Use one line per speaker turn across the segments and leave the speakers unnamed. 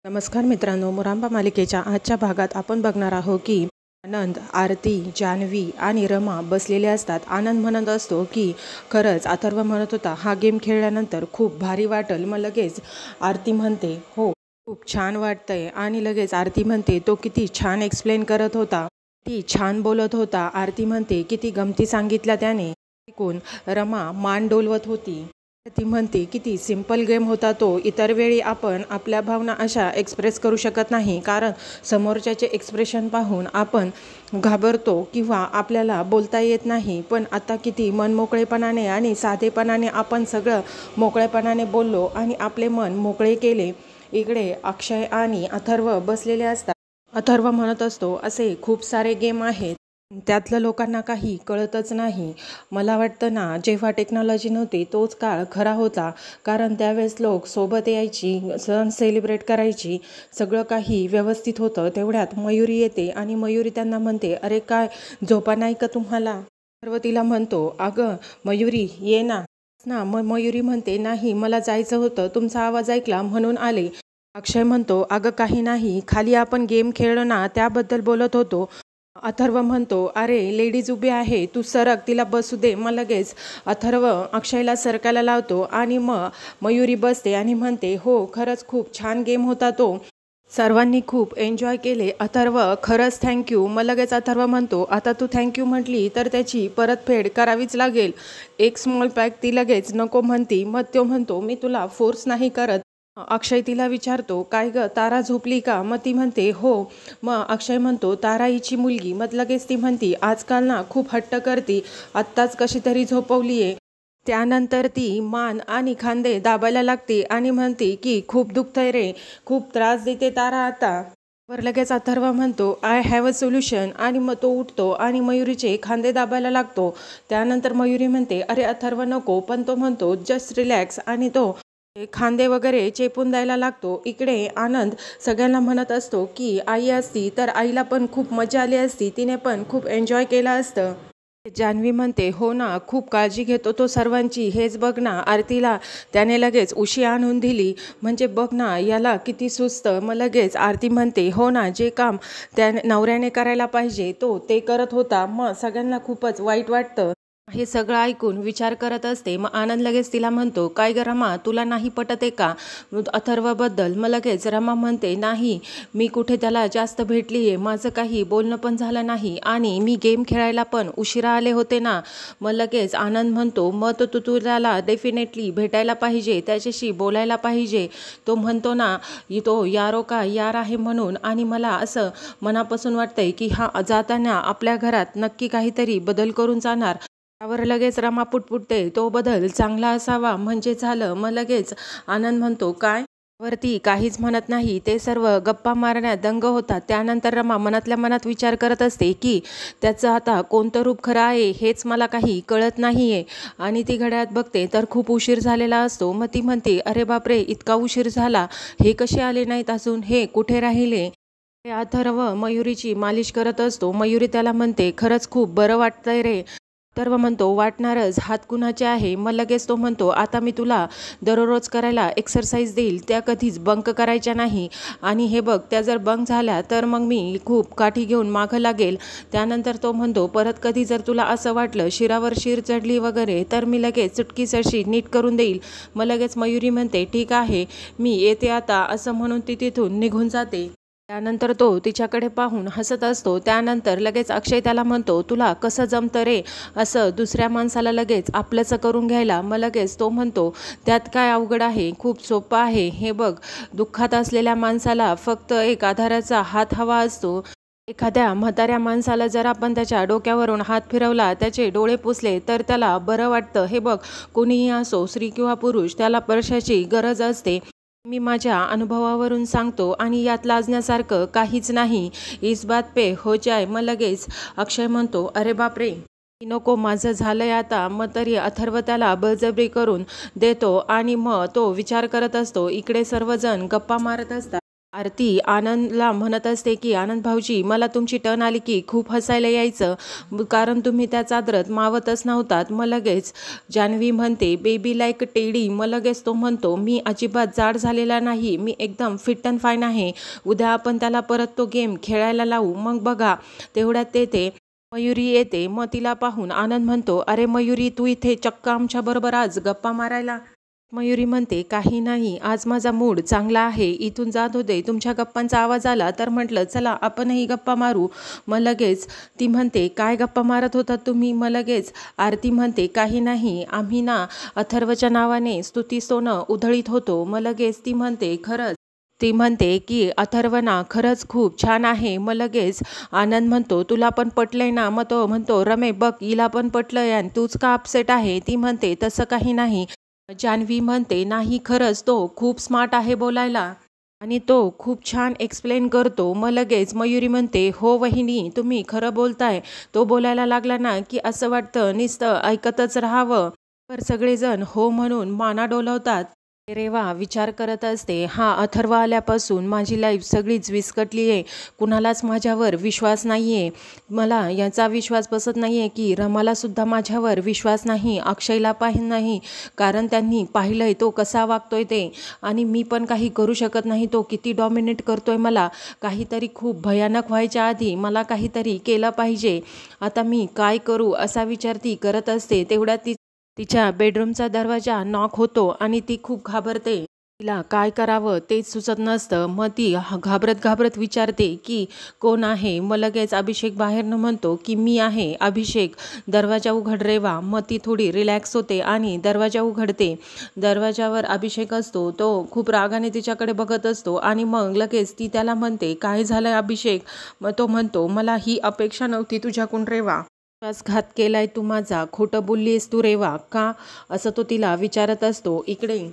नमस्कार मित्रांनो, मुरांबा मालिकेच्या आजच्या भागात आपण बघणार आहोत की आनंद, आरती, जान्हवी आणि रमा बसलेले असतात. आनंद म्हणत असतो की खरंच अथर्व म्हणत होता हा गेम खेळल्यानंतर खूप भारी वाटेल. मग लगेच आरती म्हणते हो खूप छान वाटतंय आणि लगेच आरती म्हणते तो किती छान एक्सप्लेन करत होता, किती छान बोलत होता. आरती म्हणते किती गमती सांगितल्या त्याने. ऐकून रमा मान डोलवत होती. ती म्हणते किती सिंपल गेम होता तो. इतर वेळी आपण आपल्या भावना अशा एक्सप्रेस करू शकत नाही, कारण समोरच्याचे एक्सप्रेशन पाहून आपण घाबरतो किंवा आपल्याला बोलता येत नाही. पण आता किती मनमोकळेपणाने आणि साधेपणाने आपण सगळं मोकळेपणाने बोललो आणि आपले मन मोकळे केले. इकडे अक्षय आणि अथर्व बसलेले असतात. अथर्व म्हणत असतो असे खूप सारे गेम आहेत, त्यातलं लोकांना काही कळतच नाही. मला वाटतं ना, जेव्हा टेक्नॉलॉजी नव्हती तोच काळ खरा होता, कारण त्यावेळेस लोक सोबत यायची, सण सेलिब्रेट करायची, सगळं काही व्यवस्थित होतं. तेवढ्यात मयुरी येते आणि मयुरी त्यांना म्हणते अरे काय झोपा नाही का तुम्हाला. सर्व तिला म्हणतो अगं मयुरी ये ना ना. मग मयुरी म्हणते नाही मला जायचं होतं, तुमचा आवाज ऐकला म्हणून आले. अक्षय म्हणतो अगं काही नाही, खाली आपण गेम खेळलो ना त्याबद्दल बोलत होतो. अथर्व म्हणतो अरे लेडीज उभी आहे, तू सरक तिला बसू दे. मग लगेच अथर्व अक्षयला सरकायला लावतो आणि मग मयुरी बसते आणि म्हणते हो खरंच खूप छान गेम होता तो, सर्वांनी खूप एन्जॉय केले. अथर्व खरंच थँक्यू. मग लगेच अथर्व म्हणतो आता तू थँक्यू म्हटली तर त्याची परतफेड करावीच लागेल. एक स्मॉल पॅक ती लगेच नको म्हणती. मग तो म्हणतो मी तुला फोर्स नाही करत. अक्षय तिला विचारतो काय ग तारा झोपली का. मग ती म्हणते हो. मग अक्षय म्हणतो तारा हिची मुलगी. मग लगेच ती म्हणती आजकाल ना खूप हट्ट करती, आत्ताच कशी तरी झोपवली आहे. त्यानंतर ती मान आणि खांदे दाबायला लागते आणि म्हणते की खूप दुखतंय रे, खूप त्रास देते तारा आता. वर लगेच अथर्व म्हणतो आय हॅव अ सोल्युशन आणि मग तो उठतो आणि मयुरीचे खांदे दाबायला लागतो. त्यानंतर मयुरी म्हणते अरे अथर्व नको, पण तो म्हणतो जस्ट रिलॅक्स आणि तो खांदे वगैरे चेपून द्यायला लागतो. इकडे आनंद सगळ्यांना म्हणत असतो की आई असती तर आईला पण खूप मजा आली असती, तिने पण खूप एन्जॉय केलं असतं. जान्हवी म्हणते हो ना, खूप काळजी घेतो तो सर्वांची, हेच बघ ना आरतीला त्याने लगेच उशी आणून दिली, म्हणजे बघ ना याला किती सुस्त. मग लगेच आरती म्हणते हो ना, जे काम त्या नवऱ्याने करायला पाहिजे तो ते करत होता. मग सगळ्यांना खूपच वाईट वाटतं. हे सगळं ऐकून विचार करत असते. मग आनंद लगेच तिला म्हणतो काय ग रमा तुला नाही पटत आहे का अथर्वबद्दल. मग लगेच रमा म्हणते नाही, मी कुठे त्याला जास्त भेटली आहे, माझं काही बोलणं पण झालं नाही आणि मी गेम खेळायला पण उशिरा आले होते ना. मग लगेच आनंद म्हणतो मग तो तू त्याला डेफिनेटली भेटायला पाहिजे, त्याच्याशी बोलायला पाहिजे. तो म्हणतो ना तो यारो का यार आहे म्हणून, आणि मला असं मनापासून वाटतंय की हा जाताना आपल्या घरात नक्की काहीतरी बदल करून जाणार. त्यावर लगेच रमा पुटपुटते तो बदल चांगला असावा म्हणजे झालं. मग लगेच आनंद म्हणतो काय वरती काहीच म्हणत नाही, ते सर्व गप्पा मारण्यात दंग होतात. त्यानंतर रमा मनातल्या मनात विचार करत असते की त्याचं आता कोणतं रूप खरं आहे हेच मला काही कळत नाही आहे. आणि ती घड्याळात बघते तर खूप उशीर झालेला असतो. मग ती म्हणते अरे बापरे इतका उशीर झाला, हे कसे आले नाहीत अजून, हे कुठे राहिले. अथर्व मयुरीची मालिश करत असतो. मयुरी त्याला म्हणते खरंच खूप बरं वाटतंय रे. अथर्व म्हणतो वाटणारच, हात कुणाचे आहे. मग लगेच तो म्हणतो आता मी तुला दररोज करायला एक्सरसाइज देईल, त्या कधीच बंक करायच्या नाही, आणि हे बघ त्या जर बंक झाल्या तर मग मी खूप काठी घेऊन मागं लागेल. त्यानंतर तो म्हणतो परत कधी जर तुला असं वाटलं शिरावर शिर चढली वगैरे तर मी लगेच चुटकीसरशी नीट करून देईल. मग लगेच मयुरी म्हणते ठीक आहे मी येते आता, असं म्हणून ती तिथून निघून जाते. त्यानंतर तो तिच्याकडे पाहून हसत असतो. त्यानंतर लगेच अक्षय त्याला म्हणतो तुला कसं जमतं रे असं दुसऱ्या माणसाला लगेच आपलंसं करून घ्यायला. मग लगेच तो म्हणतो त्यात काय अवघड आहे, खूप सोपं आहे. हे बघ दुःखात असलेल्या माणसाला फक्त एक आधाराचा हात हवा असतो. एखाद्या म्हाताऱ्या माणसाला जर आपण त्याच्या डोक्यावरून हात फिरवला, त्याचे डोळे पुसले तर त्याला बरं वाटतं. हे बघ कुणीही असो, स्त्री किंवा पुरुष, त्याला स्पर्शाची गरज असते. मी माझ्या अनुभवावरून सांगतो आणि यात लाजण्यासारखं काहीच नाही. इस बात पे हो जाय. मग लगेच अक्षय म्हणतो अरे बापरे नको माझं झालंय आता. मग तरी अथर्व त्याला बळजबरी करून देतो आणि मग तो विचार करत असतो. इकडे सर्वजण गप्पा मारत असतात. आरती आनंदला म्हणत असते की आनंद भाऊजी, मला तुमची टर्न आली की खूप हसायला यायचं, कारण तुम्ही त्या चादरात मावतच नव्हतात. मग लगेच जान्हवी म्हणते बेबी लाईक टेडी. मग लगेच तो म्हणतो मी अजिबात जाड झालेला नाही, मी एकदम फिट अँड फाईन आहे. उद्या आपण त्याला परत तो गेम खेळायला लावू. मग बघा तेवढ्यात ते मयुरी येते. मग तिला पाहून आनंद म्हणतो, अरे मयुरी, तू इथे चक्क आमच्याबरोबर आज गप्पा मारायला. मयुरी म्हणते काही नाही, आज माझा मूड चांगला आहे. इथून जात होते तुमच्या गप्पांचा आवाज आला तर म्हटलं चला आपणही गप्पा मारू. मग लगेच ती म्हणते काय गप्पा मारत होतात तुम्ही. मग लगेच आरती म्हणते काही नाही, आम्ही ना अथर्वच्या नावाने स्तुतीस्तोनं उधळीत होतो. मग लगेच ती म्हणते खरंच. ती म्हणते की अथर्व ना खरंच खूप छान आहे. मग लगेच आनंद म्हणतो तुला पण पटलंय ना. मग तो म्हणतो रमे बघ हिला पण पटलंय आणि तूच का अपसेट आहे. ती म्हणते तसं काही नाही. जान्हवी म्हणते नाही खरंच तो खूप स्मार्ट आहे बोलायला आणि तो खूप छान एक्सप्लेन करतो. मग लगेच मयुरी म्हणते हो वहिनी, तुम्ही खरं बोलताय. तो बोलायला लागला ना की असं वाटतं नुसतं ऐकतच राहावं. तर सगळेजण हो म्हणून माना डोलवतात. रेवा विचार करत असते, हा अथर्व आल्यापासून माझी लाईफ सगळीच विस्कटली आहे. कुणालाच माझ्यावर विश्वास नाही आहे. मला याचा विश्वास बसत नाही आहे की रमालासुद्धा माझ्यावर विश्वास नाही, अक्षयला नाही, कारण त्यांनी पाहिलं आहे तो कसा वागतोय ते. आणि मी पण काही करू शकत नाही, तो किती डॉमिनेट करतोय मला. काहीतरी खूप भयानक व्हायच्या आधी मला काहीतरी केलं पाहिजे. आता मी काय करू असा विचार ती करत असते. तेवढ्यात तिच्या बेडरूमचा दरवाजा नॉक होतो आणि ती खूप घाबरते. तिला काय करावं तेच सुचत नसतं. मग ती घाबरत घाबरत विचारते की कोण आहे. मग लगेच अभिषेक बाहेरनं म्हणतो की मी आहे अभिषेक, दरवाजा उघड रेवा. मग ती थोडी रिलॅक्स होते आणि दरवाजा उघडते. दरवाजावर अभिषेक असतो. तो खूप रागाने तिच्याकडे बघत असतो आणि मग लगेच ती त्याला म्हणते काय झालंय अभिषेक. मग तो म्हणतो मला ही अपेक्षा नव्हती तुझ्याकडून रेवा. विश्वासघात केलाय तू माझा, खोटं बोललीस तू रेवा का, असं तो तिला विचारत असतो. इकडे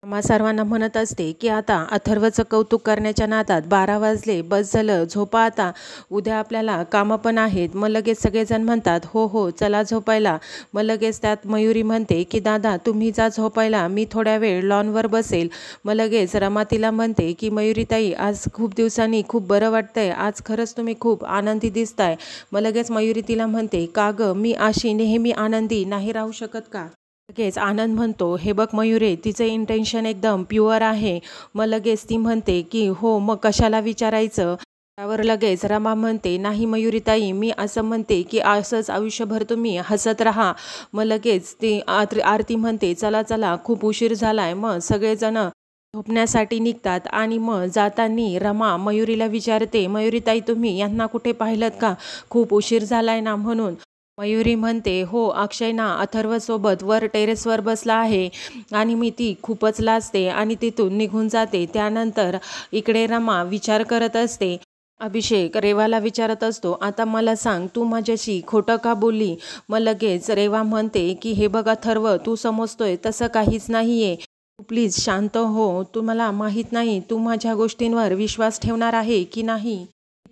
रमा सर्वांना म्हणत असते की आता अथर्वचं कौतुक करण्याच्या नादात 12 वाजले, बस झालं, झोपा आता, उद्या आपल्याला कामं पण आहेत. मग लगेच सगळेजण म्हणतात हो हो चला झोपायला. मग लगेच त्यात मयुरी म्हणते की दादा तुम्ही जा झोपायला, मी थोड्या वेळ लॉनवर बसेल. मग लगेच रमा तिला म्हणते की मयुरीताई आज खूप दिवसांनी खूप बरं वाटतंय, आज खरंच तुम्ही खूप आनंदी दिसताय. मग लगेच मयुरी तिला म्हणते का गं, मी अशी नेहमी आनंदी नाही राहू शकत का. लगेच आनंद म्हणतो हे बघ मयुरे, तिचं इंटेन्शन एकदम प्युअर आहे. मग लगेच ती म्हणते की हो मग कशाला विचारायचं. त्यावर लगेच रमा म्हणते नाही मयुरीताई, मी असं म्हणते की असंच आयुष्यभर तुम्ही हसत राहा. मग लगेच ती आरती म्हणते चला चला खूप उशीर झालाय. मग सगळेजण झोपण्यासाठी निघतात आणि मग जाताना रमा मयुरीला विचारते मयुरीताई तुम्ही यांना कुठे पाहिलं का, खूप उशीर झालाय ना म्हणून. मयुरी म्हणते हो अक्षय ना अथर्वसोबत वर टेरेसवर बसला आहे आणि मी ती खूपच लाजते आणि तिथून निघून जाते. त्यानंतर इकडे रमा विचार करत असते. अभिषेक रेवाला विचारत असतो आता मला सांग तू माझ्याशी खोटं का बोलली. मग लगेच रेवा म्हणते की हे बघ अथर्व, तू समजतोय तसं काहीच नाहीये, तू प्लीज शांत हो. तू मला माहीत नाही तू माझ्या गोष्टींवर विश्वास ठेवणार आहे की नाही.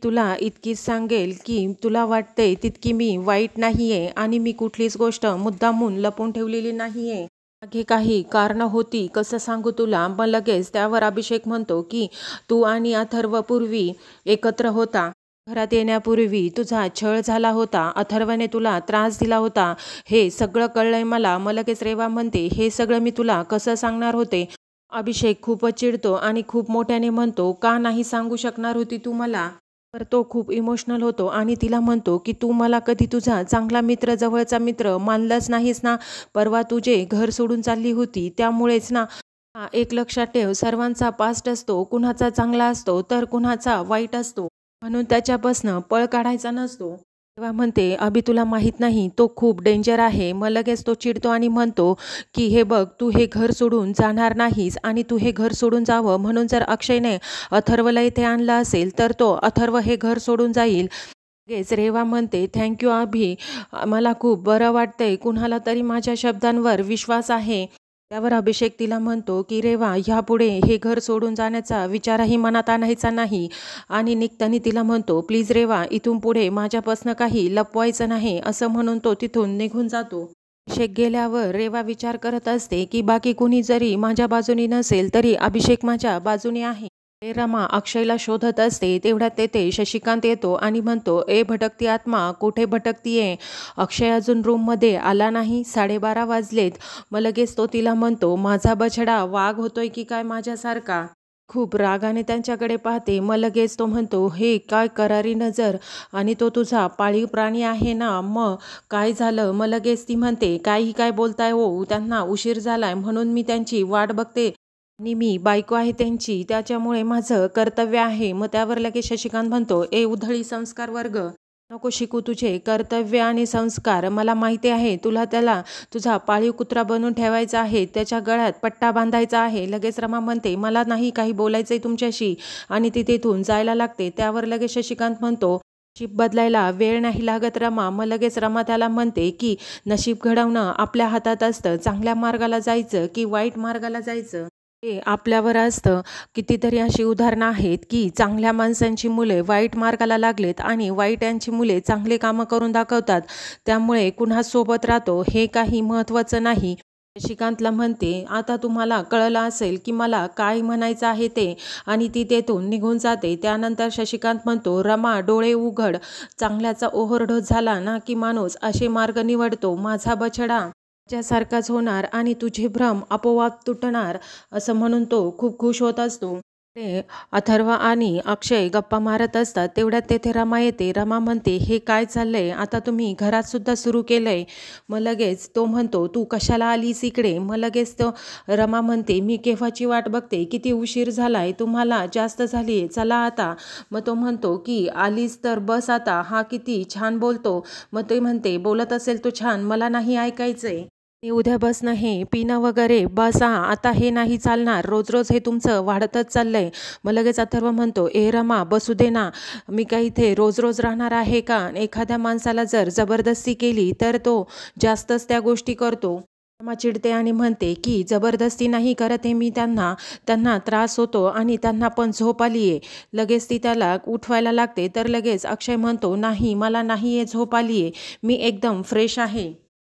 तुला इतकीच सांगेल की तुला वाटतंय तितकी मी वाईट नाहीये आणि मी कुठलीच गोष्ट मुद्दामून लपवून ठेवलेली नाहीये. मागे काही कारणं होती, कसं सांगू तुला. मग लगेच त्यावर अभिषेक म्हणतो की तू आणि अथर्व पूर्वी एकत्र होता, घरात येण्यापूर्वी तुझा छळ झाला होता, अथर्वने तुला त्रास दिला होता, हे सगळं कळलंय मला. मग लगेच रेवा म्हणते हे सगळं मी तुला कसं सांगणार होते. अभिषेक खूपच चिडतो आणि खूप मोठ्याने म्हणतो का नाही सांगू शकणार होती तू मला. तर तो खूप इमोशनल होतो आणि तिला म्हणतो की तू मला कधी तुझा चांगला मित्र, जवळचा मित्र मानलंच नाहीस ना. परवा तुझे घर सोडून चालली होती त्यामुळेच ना. एक लक्षात ठेव, सर्वांचा पास्ट असतो, कुणाचा चांगला असतो तर कुणाचा वाईट असतो, म्हणून त्याच्यापासनं पळ काढायचा नसतो. तेव्हा म्हणते अभि तुला माहीत नाही तो खूप डेंजर आहे. मग लगेच तो चिडतो आणि म्हणतो की हे बघ तू हे घर सोडून जाणार नाहीस आणि तू हे घर सोडून जावं म्हणून जर अक्षयने अथर्वला इथे आणलं असेल तर तो अथर्व हे घर सोडून जाईल. लगेच रेवा म्हणते थँक्यू अभि, मला खूप बरं वाटतंय, कुणाला तरी माझ्या शब्दांवर विश्वास आहे. त्यावर अभिषेक तिला म्हणतो की रेवा ह्यापुढे हे घर सोडून जाण्याचा विचारही मनात आणायचा नाही. आणि निघताना तिला म्हणतो प्लीज रेवा इथून पुढे माझ्यापासनं काही लपवायचं नाही, असं म्हणून तो तिथून निघून जातो. अभिषेक गेल्यावर रेवा विचार करत असते की बाकी कुणी जरी माझ्या बाजूनी नसेल तरी अभिषेक माझ्या बाजूने आहे. ते रमा अक्षयला शोधत असते तेवढ्यात तेथे शशिकांत येतो आणि म्हणतो, ए भटकती आत्मा, कुठे भटकतीये? अक्षय अजून रूममध्ये आला नाही, 12:30 वाजलेत. मग लगेच तो तिला म्हणतो, माझा बछडा वाघ होतोय की काय माझ्यासारखा? खूप रागाने त्यांच्याकडे पाहते. मग लगेच तो म्हणतो, हे काय करारी नजर, आणि तो तुझा पाळीव प्राणी आहे ना, मग काय झालं? मग लगेच ती म्हणते, काही काय बोलताय हो, त्यांना उशीर झालाय म्हणून मी त्यांची वाट बघते आणि मी बायको आहे त्यांची, त्याच्यामुळे माझं कर्तव्य आहे. मग त्यावर लगेच शशिकांत म्हणतो, ए उधळी संस्कार वर्ग, नको शिकू तुझे कर्तव्य आणि संस्कार. मला माहिती आहे तुला त्याला तुझा पाळीव कुत्रा बनवून ठेवायचा आहे, त्याच्या गळ्यात पट्टा बांधायचा आहे. लगेच रमा म्हणते, मला नाही काही बोलायचंय तुमच्याशी, आणि ती तेथून जायला लागते. त्यावर लगेच शशिकांत म्हणतो, नशीब बदलायला वेळ नाही लागत रमा. मग लगेच रमा त्याला म्हणते की नशीब घडवणं आपल्या हातात असतं, चांगल्या मार्गाला जायचं की वाईट मार्गाला जायचं हे आपल्यावर असतं. कितीतरी अशी उदाहरणं आहेत की चांगल्या माणसांची मुले वाईट मार्गाला लागलेत आणि वाईटांची मुले चांगले कामं करून दाखवतात. त्यामुळे कुणासोबत राहतो हे काही महत्त्वाचं नाही. शशिकांतला म्हणते, आता तुम्हाला कळलं असेल की मला काय म्हणायचं आहे ते, आणि ती तेथून निघून जाते. त्यानंतर शशिकांत म्हणतो, रमा डोळे उघड, चांगल्याचा ओव्हरडोस झाला ना की माणूस असे मार्ग निवडतो. माझा बछडा त्याच्यासारखाच होणार आणि तुझे भ्रम आपोआप तुटणार, असं म्हणून तो खूप खुश होत असतो. ते अथर्व आणि अक्षय गप्पा मारत असतात तेवढ्यात तेथे रमा येते. रमा म्हणते, हे काय चाललंय, आता तुम्ही घरात सुद्धा सुरू केलंय? मग लगेच तो म्हणतो, तू कशाला आलीस इकडे? मग लगेच तो रमा म्हणते, मी केव्हाची वाट बघते, किती उशीर झालाय, तुम्हाला जास्त झालीये, चला आता. मग तो म्हणतो की आलीस तर बस आता, हा किती छान बोलतो. मग ते म्हणते, बोलत असेल तो छान, मला नाही ऐकायचंय. मी उद्या बसणं हे पिणं वगैरे बस आता हे नाही चालणार, रोज रोज हे तुमचं वाढतच चाललंय. मग लगेच अथर्व म्हणतो, ए रमा बसू दे ना, मी काही इथे रोज रोज राहणार आहे का? एखाद्या माणसाला जर जबरदस्ती केली तर तो जास्तच त्या गोष्टी करतो. रमा चिडते आणि म्हणते की जबरदस्ती नाही करत आहे मी त्यांना, त्यांना त्रास होतो आणि त्यांना पण झोप आली आहे. लगेच ती त्याला उठवायला लागते तर लगेच अक्षय म्हणतो, नाही मला नाही आहे झोप आली आहे, मी एकदम फ्रेश आहे.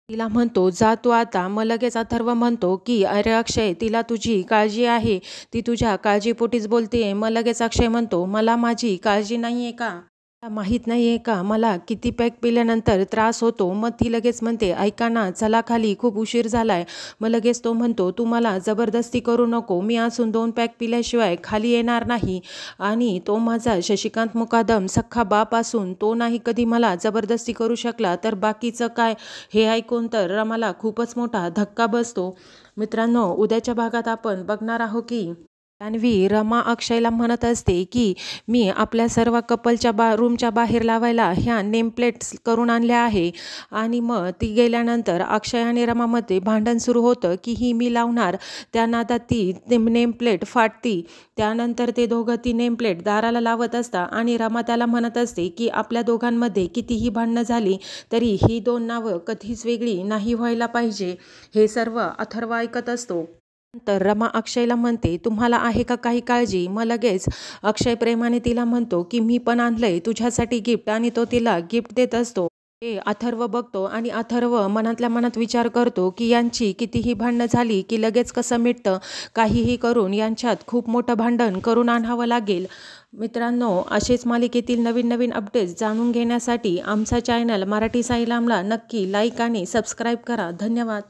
तिला म्हणतो, जा तू आता. मग लगेच अथर्व म्हणतो की अरे अक्षय, तिला तुझी काळजी आहे, ती तुझ्या काळजीपोटीच बोलतेय. मग लगेच अक्षय म्हणतो, मला माझी काळजी नाही आहे का? मला माहीत नाही आहे का मला किती पॅक पिल्यानंतर त्रास होतो? मग ती लगेच म्हणते, ऐका ना, चला खाली, खूप उशीर झालाय. मग लगेच तो म्हणतो, तू मला जबरदस्ती करू नको, मी असून 2 पॅक पिल्याशिवाय खाली येणार नाही. आणि तो माझा शशिकांत मुकादम सख्खा बाप असून तो नाही कधी मला जबरदस्ती करू शकला, तर बाकीचं काय? हे ऐकून तर रमाला खूपच मोठा धक्का बसतो. मित्रांनो, उद्याच्या भागात आपण बघणार आहोत की जान्हवी रमा अक्षयला म्हणत असते की मी आपल्या सर्व कपलच्या रूमच्या बाहेर लावायला ह्या नेम प्लेट्स करून आणल्या आहे, आणि मग ती गेल्यानंतर अक्षय आणि रमामध्ये भांडण सुरू होतं की ही मी लावणार. त्या नादात ती नेम प्लेट फाटती. त्यानंतर ते दोघं ती नेम प्लेट दाराला लावत असतात आणि रमा त्याला म्हणत असते की आपल्या दोघांमध्ये कितीही भांडणं झाली तरी ही 2 नावं कधीच वेगळी नाही व्हायला पाहिजे. हे सर्व अथर्व ऐकत असतो. तर रमा अक्षयला म्हणते, तुम्हाला आहे का काही काळजी? मग लगेच अक्षय प्रेमाने तिला म्हणतो की मी पण आणलंय तुझ्यासाठी गिफ्ट, आणि तो तिला गिफ्ट देत असतो. हे अथर्व बघतो आणि अथर्व मनातल्या मनात विचार करतो की यांची कितीही भांडणं झाली की लगेच कसं मिटतं, काहीही करून यांच्यात खूप मोठं भांडण करून आणावं लागेल. मित्रांनो, असेच मालिकेतील नवीन नवीन अपडेट्स जाणून घेण्यासाठी आमचा चॅनल मराठी साईलामला नक्की लाईक आणि सबस्क्राईब करा. धन्यवाद.